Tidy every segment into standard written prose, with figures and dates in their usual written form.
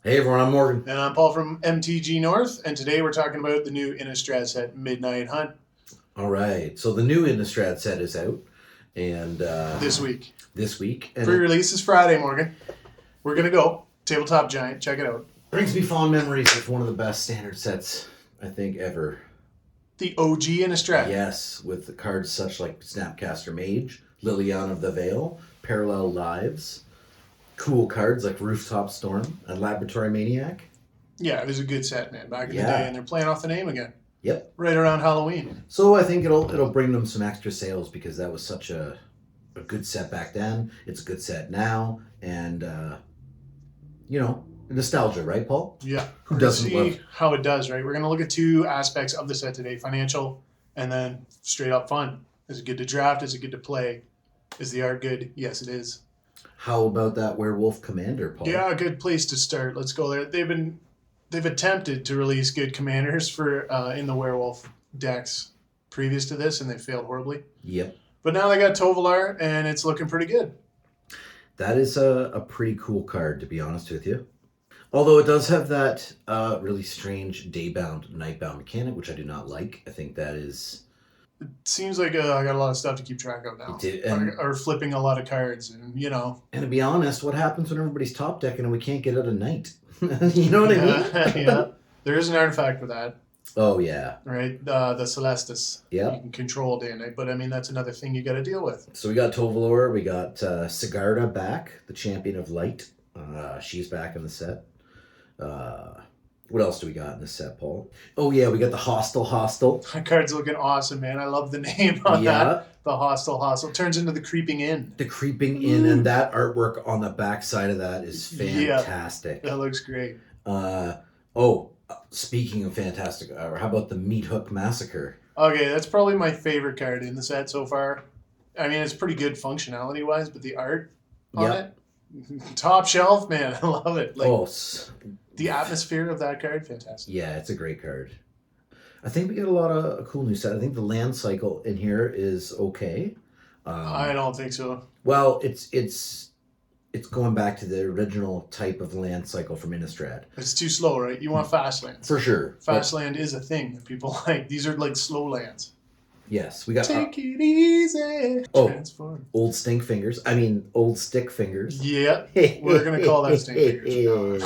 Hey everyone, I'm Morgan. And I'm Paul from MTG North, and today we're talking about the new Innistrad set, Midnight Hunt, All right, so the new Innistrad set is out, and this week. This week, and Pre-release is Friday, Morgan. We're going to go. Tabletop Giant, check it out. brings me fond memories of one of the best standard sets, I think, ever. The OG Innistrad. Yes, with the cards such like Snapcaster Mage, Liliana of the Veil, Parallel Lives, cool cards like Rooftop Storm and Laboratory Maniac. Yeah, it was a good set, man, back in the Yeah. day, and they're playing off the name again. Yep. Right around Halloween. So I think it'll bring them some extra sales because that was such a good set back then. It's a good set now, and nostalgia, right, Paul? Yeah. Who doesn't see love? how it does, right? We're going to look at two aspects of the set today, financial and then straight up fun. Is it good to draft? Is it good to play? Is the art good? Yes, it is. How about that Werewolf Commander, Paul? Yeah, a good place to start. Let's go there. They've attempted to release good commanders for in the werewolf decks previous to this, and they failed horribly. Yep. But now they got Tovolar, and it's looking pretty good. That is a pretty cool card, to be honest with you. Although it does have that really strange day-bound, night-bound mechanic, which I do not like. I think that is... It seems like I got a lot of stuff to keep track of now. Or flipping a lot of cards, and And to be honest, what happens when everybody's top decking and we can't get out of night? You know what I mean? Yeah. There is an artifact for that. Oh, yeah. Right? The Celestis. Yeah. You can control day and night, but I mean, that's another thing you got to deal with. So we got Tovalor, we got Sigarda back, the Champion of Light. She's back in the set. What else do we got in the set, Paul? Oh, yeah, we got the Hostel. That card's looking awesome, man. I love the name on that. The Hostel. Turns into the Creeping Inn. The Creeping Inn, and that artwork on the back side of that is fantastic. Yeah, that looks great. Speaking of fantastic, how about the Meat Hook Massacre? Okay, that's probably my favorite card in the set so far. I mean, it's pretty good functionality-wise, but the art on it, top shelf, man. I love it. The atmosphere of that card, fantastic. Yeah, it's a great card. I think we got a lot of cool new set. I think the land cycle in here is okay. I don't think so. Well, it's going back to the original type of land cycle from Innistrad. It's too slow, right? You want fast lands. For sure. Fast land is a thing that people like. These are like slow lands. Yes, we got... Take it easy. Transform. Old stick fingers. Yeah, we're going to call that stink fingers.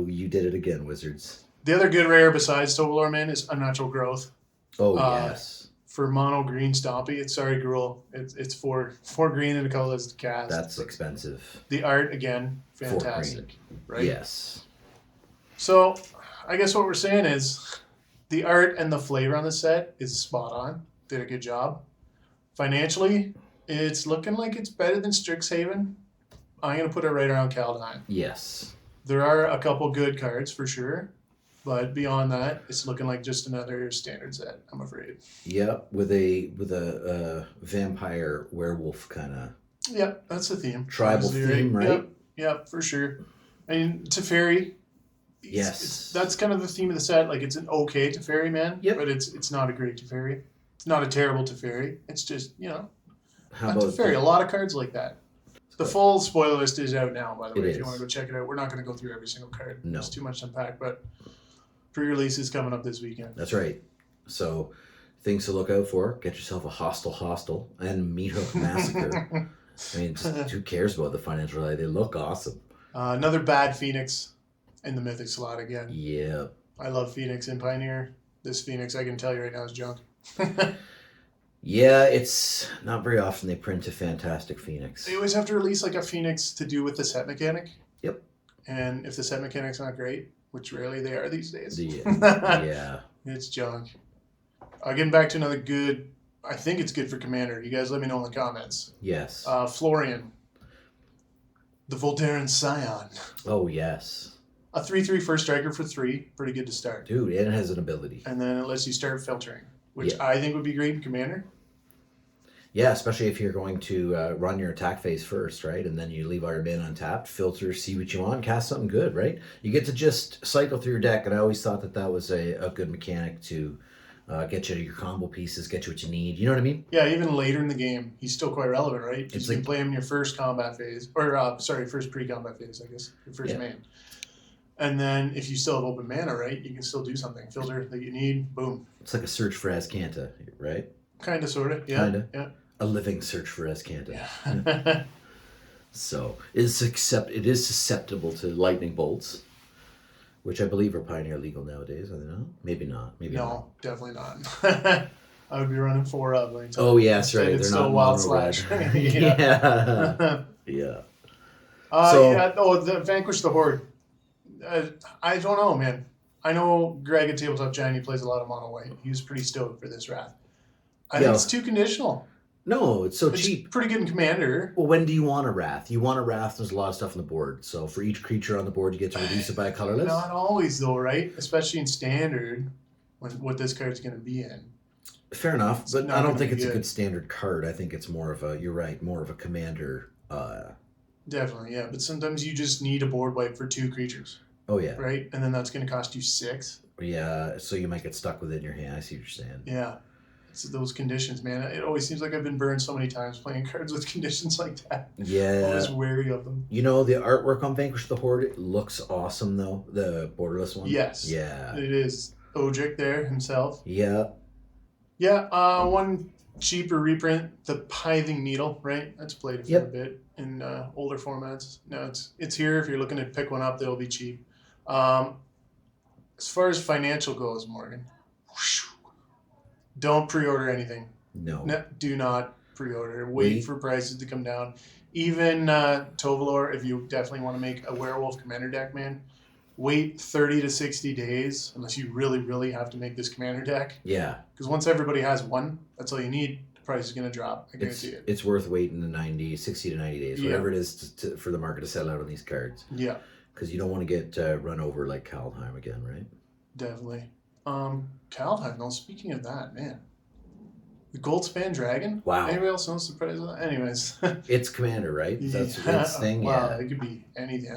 You did it again, Wizards. The other good rare besides Tovolar, man, is Unnatural Growth. Oh, yes. For mono green Stompy, it's Gruul. It's four green and a colorless to cast. That's expensive. The art, again, fantastic. Right? Yes. So, I guess what we're saying is the art and the flavor on the set is spot on. Did a good job. Financially, it's looking like it's better than Strixhaven. I'm going to put it right around Kaldheim. Yes. There are a couple good cards for sure, but beyond that, it's looking like just another standard set, I'm afraid. Yep, with a vampire werewolf kind of. Yep, that's the theme. Tribal theme, right? Yep, for sure. I mean, Teferi. Yes. That's kind of the theme of the set. Like, it's an okay Teferi, man. Yep. But it's not a great Teferi. It's not a terrible Teferi. It's just, How about Teferi. A lot of cards like that. The full spoiler list is out now, by the way, if you want to go check it out. We're not going to go through every single card. No. It's too much to unpack, but pre-release is coming up this weekend. That's right. So, things to look out for. Get yourself a Hostel and Meat Hook Massacre. I mean, just, who cares about the financial value? They look awesome. Another bad Phoenix in the Mythic slot again. Yeah. I love Phoenix in Pioneer. This Phoenix, I can tell you right now, is junk. Yeah, it's not very often they print a fantastic Phoenix. They always have to release like a Phoenix to do with the set mechanic. Yep. And if the set mechanic's not great, which rarely they are these days. Yeah. It's junk. Getting back to another good, I think it's good for Commander. You guys let me know in the comments. Yes. Florian. The Voltairean Scion. Oh, yes. A 3/3 first striker for 3. Pretty good to start. Dude, and it has an ability. And then it lets you start filtering, which I think would be great in Commander. Yeah, especially if you're going to run your attack phase first, right? And then you leave all your mana untapped, filter, see what you want, cast something good, right? You get to just cycle through your deck, and I always thought that was a good mechanic to get you your combo pieces, get you what you need. You know what I mean? Yeah, even later in the game, he's still quite relevant, right? Because It's you can like, play him in your first combat phase, or first pre-combat phase, I guess, your first yeah, main. And then if you still have open mana, right, you can still do something. Filter that you need, boom. it's like a search for Azcanta, right? Kind of, sort of, yeah, Kinda. yeah. A living search for Azcanta. Yeah. So it is susceptible to lightning bolts, which I believe are Pioneer legal nowadays. I don't know. Maybe not. Maybe I'm wrong. No, definitely not. I would be running 4 up. Oh yeah, that's Instead, right. it's They're still not Wild mono red. Slash. Yeah. Yeah. Yeah. So Yeah. Oh, the Vanquish the Horde. I don't know, man. I know Greg at Tabletop Giant, he plays a lot of mono white. He was pretty stoked for this Wrath. I think yeah, it's too conditional. no, it's so It's cheap. pretty good in Commander. Well, when do you want a wrath? You want a wrath. There's a lot of stuff on the board. So for each creature on the board, you get to reduce it by a colorless. Not always, though, right? Especially in Standard, when what this card's going to be in. Fair enough, It's but not I don't gonna think be it's a good. good standard card. I think it's more of a. You're right, more of a commander. Definitely, yeah. But sometimes you just need a board wipe for 2 creatures, Oh yeah, right? And then that's going to cost you 6. yeah. So you might get stuck within your hand. I see what you're saying. Yeah. It's those conditions, man. It always seems like I've been burned so many times playing cards with conditions like that. Yeah. Always wary of them. You know, the artwork on Vanquish the Horde looks awesome though. The borderless one. Yes. Yeah. It is. Ojik there himself. Yeah. Yeah, one cheaper reprint, the Pithing Needle, right? That's played a fair bit in older formats. No, it's here. If you're looking to pick one up, they'll be cheap. As far as financial goes, Morgan, don't pre-order anything. No. Do not pre-order. Wait for prices to come down. Even Tovalor, if you definitely want to make a werewolf commander deck, man, wait 30 to 60 days unless you really, really have to make this commander deck. Yeah. Because once everybody has one, that's all you need. The price is going to drop. I guarantee it. It's worth waiting the 60 to 90 days, Yeah. whatever it is for the market to settle out on these cards. Yeah, Because you don't want to get run over like Kaldheim again, right? definitely. Kaldheim, though, speaking of that, man. The Goldspan Dragon? Wow. Anybody else knows the price of that? Anyways. It's commander, right? That's its thing, wow, yeah. it could be anything.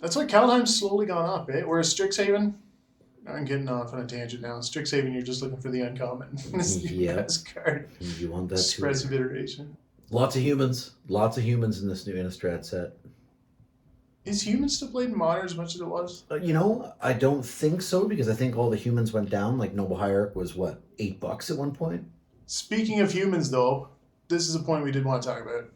That's why Kaldheim's slowly gone up, eh? Whereas Strixhaven, I'm getting off on a tangent now. Strixhaven, you're just looking for the uncommon. It's the best card. You want that too. Expressive iteration. Lots of humans in this new Innistrad set. Is humans still played in Modern as much as it was? I don't think so because I think all the humans went down. Like Noble Hierarch was what, $8 at one point? Speaking of humans, though, this is a point we did want to talk about.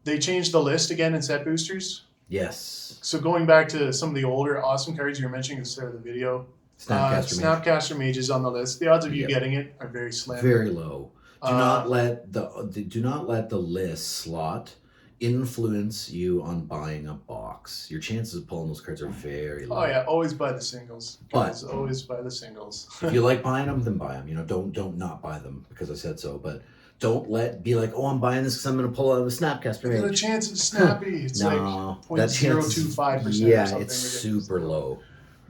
They changed the list again in set boosters. Yes. So going back to some of the older awesome cards you were mentioning at the start of the video, Snapcaster Mage is on the list. The odds of you getting it are very slim. Very low. Do not let the list slot influence you on buying a box. Your chances of pulling those cards are very low. Oh yeah, always buy the singles. But always buy the singles. if you like buying them, then buy them. Don't not buy them because I said so. But don't be like, oh, I'm buying this because I'm going to pull out a Snapcaster Mage. The chance it's snappy. It's no, like 0.025%. Yeah, or something it's ridiculous. super low.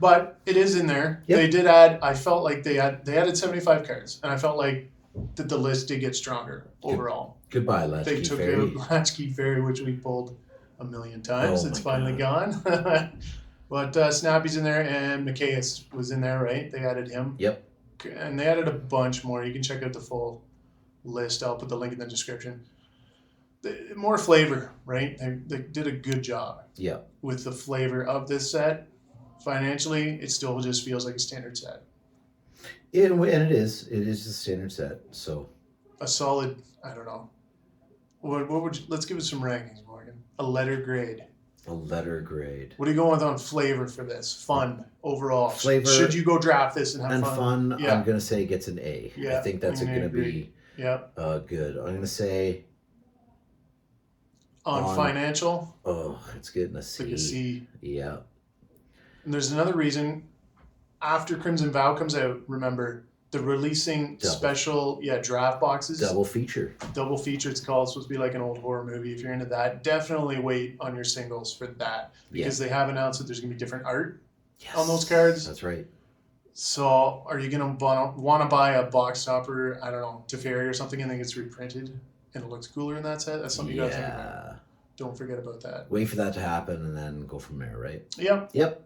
But it is in there. Yep. They did add. I felt like they added 75 cards, and I felt like that the list did get stronger overall. Goodbye, Latchkey They took Fairy. out Latchkey Fairy, which we pulled a million times. Oh It's my finally gone. But Snappy's in there, and Micaeus was in there, right? They added him. Yep. And they added a bunch more. You can check out the full list. I'll put the link in the description. More flavor, right? They did a good job. Yeah. With the flavor of this set. Financially, it still just feels like a standard set. And it is a standard set. So A solid, I don't know. What would you, let's give it some rankings, Morgan. A letter grade. a letter grade. What are you going with on flavor for this? Fun overall. Flavor. Should you go draft this and have And fun, Yeah. I'm going to say gets an A. Yeah, I think that's I'm going to agree. be Yeah. good. I'm going to say On financial, it's getting a C. like a C. Yeah. And there's another reason. After Crimson Vow comes out, remember, they're releasing special draft boxes. Double feature. Double feature, it's called. It's supposed to be like an old horror movie. If you're into that, definitely wait on your singles for that. Because they have announced that there's going to be different art on those cards. That's right. So are you going to want to buy a box topper, I don't know, Teferi or something, and then it gets reprinted and it looks cooler in that set? That's something you got to think about. Don't forget about that. Wait for that to happen and then go from there, right? Yep. Yep.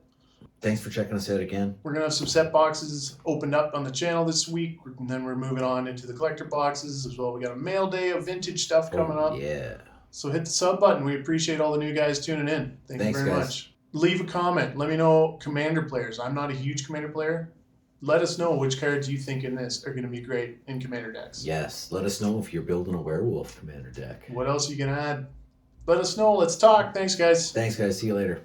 Thanks for checking us out again. We're going to have some set boxes opened up on the channel this week, and then we're moving on into the collector boxes as well. We got a mail day of vintage stuff coming up. Yeah. So hit the sub button. We appreciate all the new guys tuning in. Thanks you very guys. much. Leave a comment. Let me know commander players. I'm not a huge commander player. Let us know which cards you think in this are going to be great in commander decks. Yes. Let us know if you're building a werewolf commander deck. What else you can add? Let us know. Let's talk. Thanks, guys. Thanks, guys. See you later.